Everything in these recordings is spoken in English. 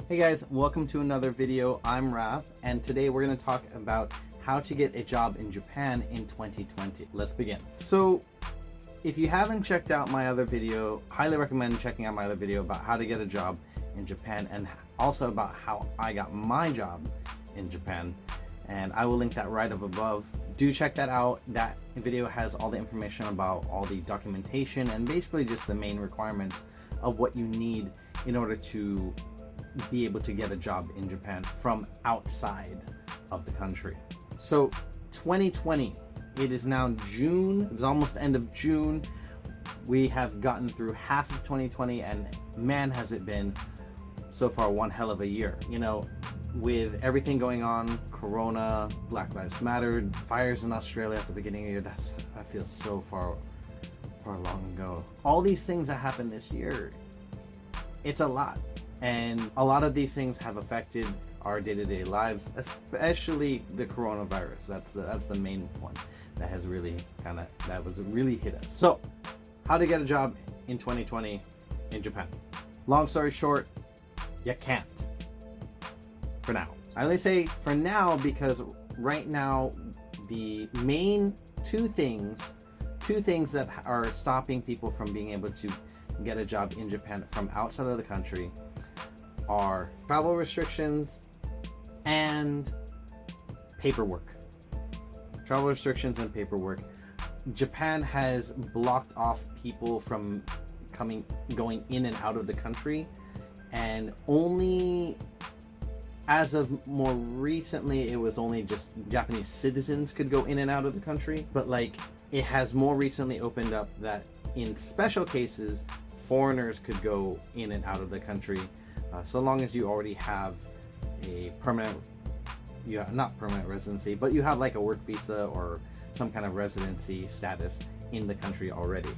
Hey guys, welcome to another video. I'm Raf, and today we're going to talk about how to get a job in Japan in 2020. Let's begin. So, if you haven't checked out my other video, highly recommend checking out my other video about how to get a job in Japan and also about how I got my job in Japan. And I will link that right up above. Do check that out. That video has all the information about all the documentation and basically just the main requirements of what you need in order to be able to get a job in Japan from outside of the country. So 2020, it is now June. It was almost the end of June. We have gotten through half of 2020, and man, has it been so far one hell of a year. You know, with everything going on, Corona, Black Lives Matter, fires in Australia at the beginning of the year, that feels so far long ago. All these things that happened this year, it's a lot. And a lot of these things have affected our day-to-day lives, especially the coronavirus. That's the main one that has really really hit us. So, how to get a job in 2020 in Japan? Long story short, you can't. For now. I only say for now because right now the main two things that are stopping people from being able to get a job in Japan from outside of the country are travel restrictions and paperwork. Travel restrictions and paperwork. Japan has blocked off people from going in and out of the country, and only as of more recently it was only just Japanese citizens could go in and out of the country. But it has more recently opened up that in special cases foreigners could go in and out of the country, so long as you already have a not permanent residency, but you have like a work visa or some kind of residency status in the country already.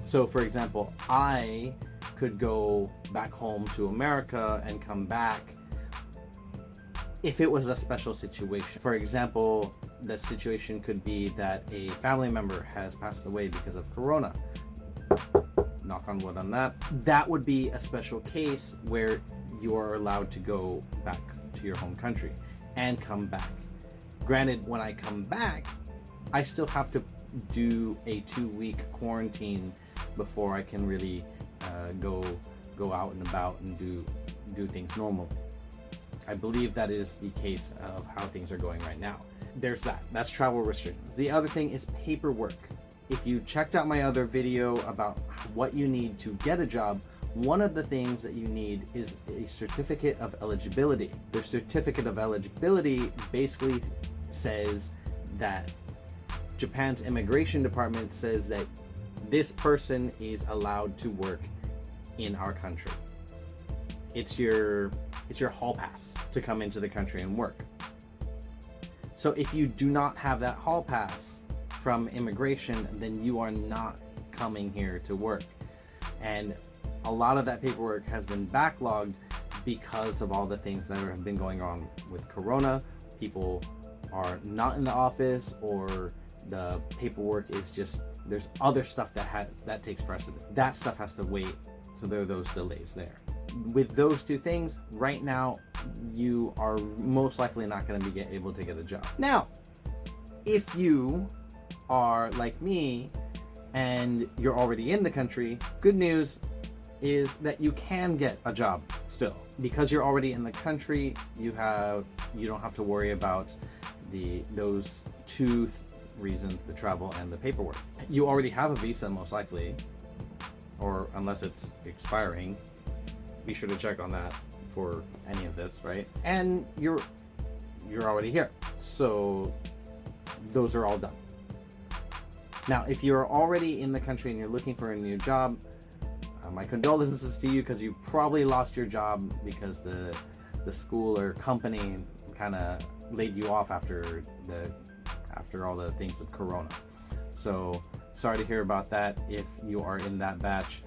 So for example, I could go back home to America and come back if it was a special situation. For example, the situation could be that a family member has passed away because of Corona. Knock on wood on that. That would be a special case where you are allowed to go back to your home country and come back. Granted, when I come back, I still have to do a 2-week quarantine before I can really go out and about and do things normal. I believe that is the case of how things are going right now. There's that. That's travel restrictions. The other thing is paperwork. If you checked out my other video about what you need to get a job, one of the things that you need is a certificate of eligibility. The certificate of eligibility basically says that Japan's immigration department says that this person is allowed to work in our country. It's your hall pass to come into the country and work. So if you do not have that hall pass from immigration, then you are not coming here to work. And a lot of that paperwork has been backlogged because of all the things that have been going on with Corona. People are not in the office, or the paperwork is just, there's other stuff that takes precedent. That stuff has to wait, so there are those delays there. With those two things, right now, you are most likely not going to be able to get a job. Now, if you are like me and you're already in the country, good news is that you can get a job still. Because you're already in the country, you don't have to worry about those two reasons, the travel and the paperwork. You already have a visa most likely, or unless it's expiring. Be sure to check on that for any of this, right? And you're already here, so those are all done. Now, if you're already in the country and you're looking for a new job, my condolences to you, because you probably lost your job because the school or company kind of laid you off after all the things with Corona. So sorry to hear about that if you are in that batch.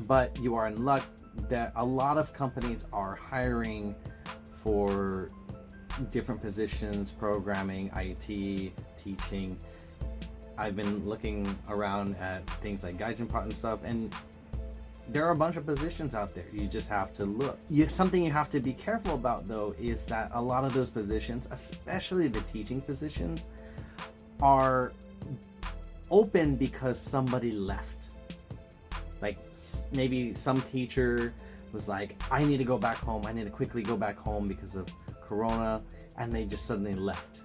But you are in luck that a lot of companies are hiring for different positions, programming, IT, teaching. I've been looking around at things like Gaijinpot and stuff, and there are a bunch of positions out there. You just have to look. Something you have to be careful about, though, is that a lot of those positions, especially the teaching positions, are open because somebody left. Like maybe some teacher was like, I need to go back home. I need to quickly go back home because of Corona, and they just suddenly left.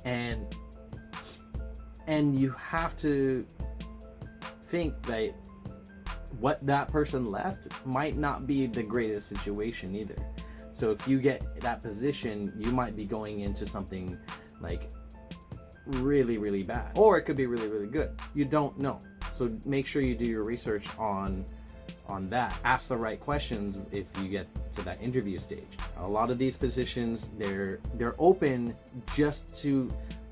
And you have to think that what that person left might not be the greatest situation either. So if you get that position, you might be going into something like really, really bad, or it could be really, really good. You don't know. So make sure you do your research on that. Ask the right questions if you get to that interview stage. A lot of these positions, they're open just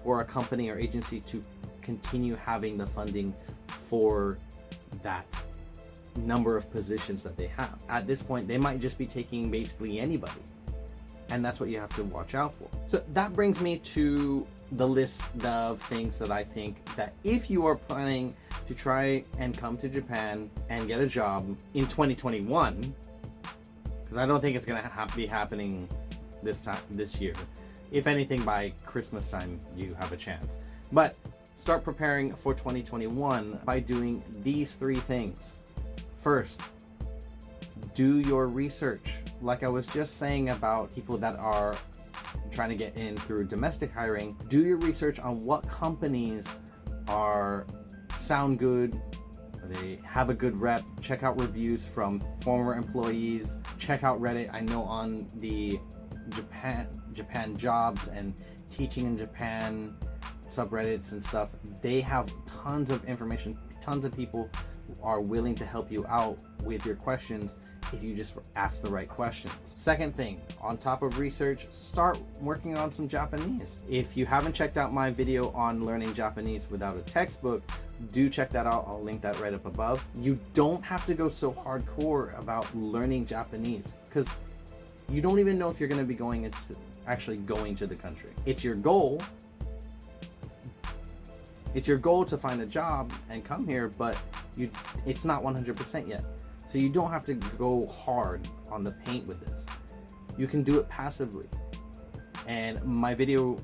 for a company or agency to continue having the funding for that number of positions that they have. At this point, they might just be taking basically anybody, and that's what you have to watch out for. So that brings me to the list of things that I think that if you are planning to try and come to Japan and get a job in 2021, because I don't think it's going to be happening this year. If anything, by Christmas time you have a chance. But start preparing for 2021 by doing these 3 things. First, do your research. Like I was just saying about people that are trying to get in through domestic hiring, do your research on what companies sound good, they have a good rep. Check out reviews from former employees. Check out Reddit. I know on the Japan jobs and teaching in Japan subreddits and stuff, they have tons of information. Tons of people are willing to help you out with your questions if you just ask the right questions. Second thing, on top of research, start working on some Japanese. If you haven't checked out my video on learning Japanese without a textbook, do check that out. I'll link that right up above. You don't have to go so hardcore about learning Japanese because you don't even know if you're going to be actually going to the country. It's your goal. It's your goal to find a job and come here, but it's not 100% yet. So you don't have to go hard on the paint with this. You can do it passively. And my video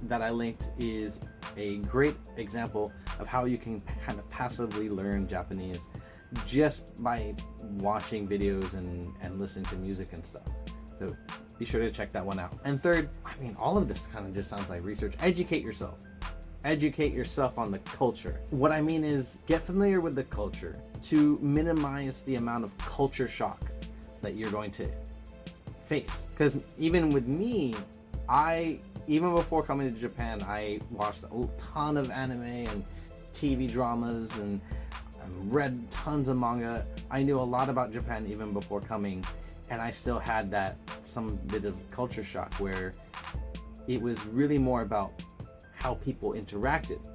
that I linked is a great example of how you can kind of passively learn Japanese just by watching videos and listening to music and stuff. So be sure to check that one out. And third, I mean, all of this kind of just sounds like research. Educate yourself. Educate yourself on the culture. What I mean is get familiar with the culture to minimize the amount of culture shock that you're going to face. Because even with me, even before coming to Japan, I watched a ton of anime and TV dramas and read tons of manga. I knew a lot about Japan even before coming, and I still had some bit of culture shock where it was really more about how people interacted.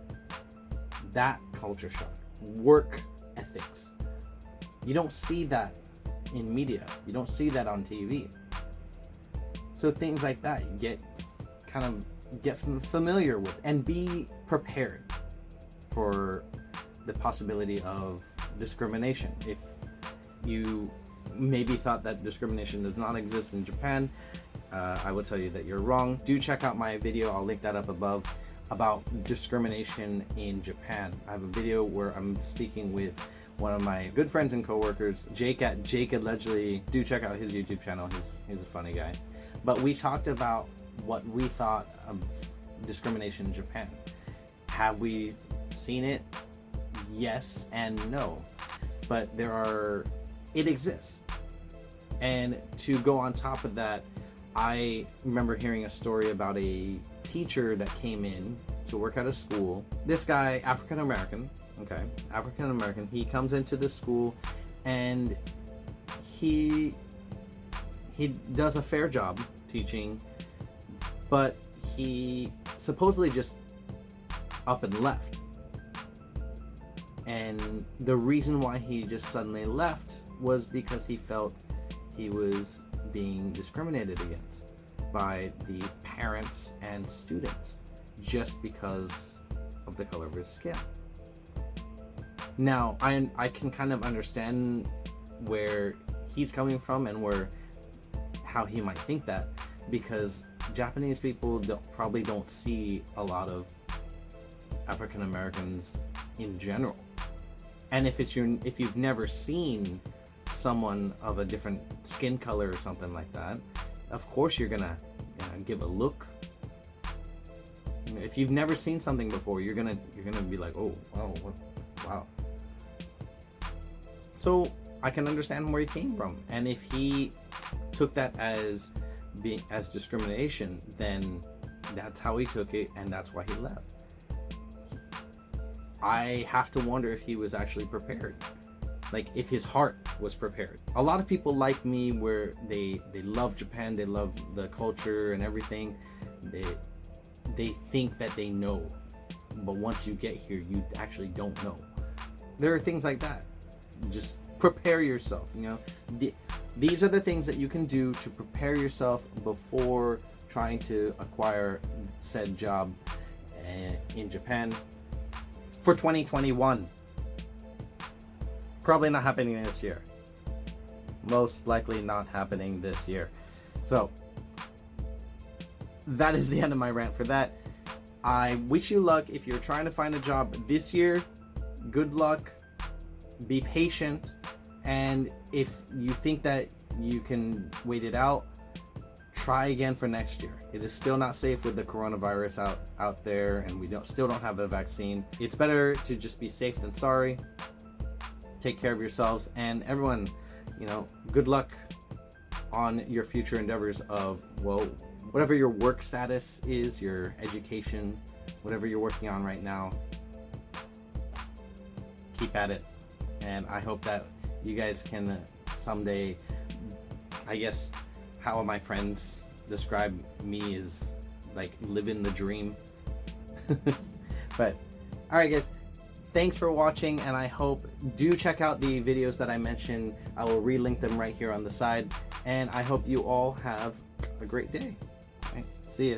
That culture shock. Work ethics. You don't see that in media. You don't see that on TV. So things like that, you get familiar with and be prepared for the possibility of discrimination. If you maybe thought that discrimination does not exist in Japan, I will tell you that you're wrong. Do check out my video, I'll link that up above, about discrimination in Japan. I have a video where I'm speaking with one of my good friends and coworkers, Jake at Jake Allegedly. Do check out his YouTube channel, he's a funny guy. But we talked about what we thought of discrimination in Japan. Have we seen it? Yes and no. But it exists. And to go on top of that, I remember hearing a story about a teacher that came in to work at a school. This guy, African American, he comes into the school and he does a fair job teaching, but he supposedly just up and left. And the reason why he just suddenly left was because he felt he was being discriminated against by the parents and students just because of the color of his skin. Now, I can kind of understand where he's coming from and how he might think that, because Japanese people probably don't see a lot of African Americans in general. And if you've never seen someone of a different skin color or something like that, of course you're gonna give a look. If you've never seen something before, you're gonna be like, oh wow, wow. So I can understand where he came from, and if he took that as discrimination, then that's how he took it, and that's why he left. I have to wonder if he was actually prepared, like if his heart was prepared. A lot of people like me, where they love Japan, they love the culture and everything. They think that they know, but once you get here, you actually don't know. There are things like that. Just prepare yourself. These are the things that you can do to prepare yourself before trying to acquire said job in Japan for 2021. Probably not happening this year. Most likely not happening this year. So that is the end of my rant for that. I wish you luck if you're trying to find a job this year. Good luck. Be patient. And if you think that you can wait it out, try again for next year. It is still not safe with the coronavirus out there, and we still don't have a vaccine. It's better to just be safe than sorry. Take care of yourselves, and everyone, good luck on your future endeavors of, whatever your work status is, your education, whatever you're working on right now. Keep at it, and I hope that you guys can someday, I guess, how my friends describe me is like living the dream. But all right, guys, thanks for watching, and I hope do check out the videos that I mentioned. I will relink them right here on the side, and I hope you all have a great day. All right, see ya.